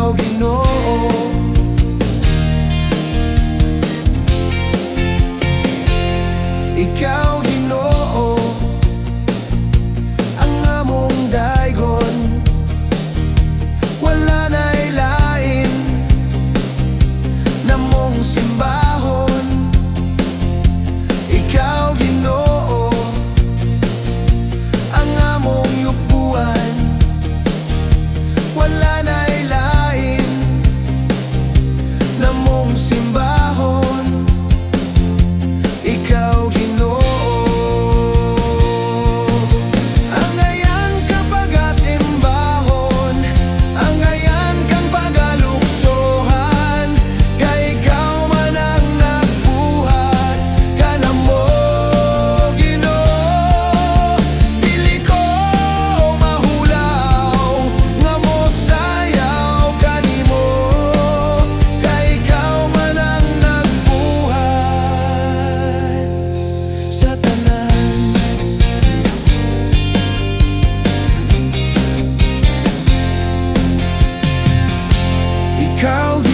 ikaw Ginoo. Ikaw Ginoo, ang among daygon, wala na'y lain namong simbahon. Ikaw Ginoo, ang among yupuan, wala na'y lain namong simbahon. Ikaw Ginoo, ang ayan kang pagasimbahon, ang ayan kang pagaluksohan, kay ikaw man ang nagbuhat kanamo Ginoo. Dili ko mahulaw nga mosayaw kanimo, kay ikaw man ang nagbuhat sa tanan. Ikaw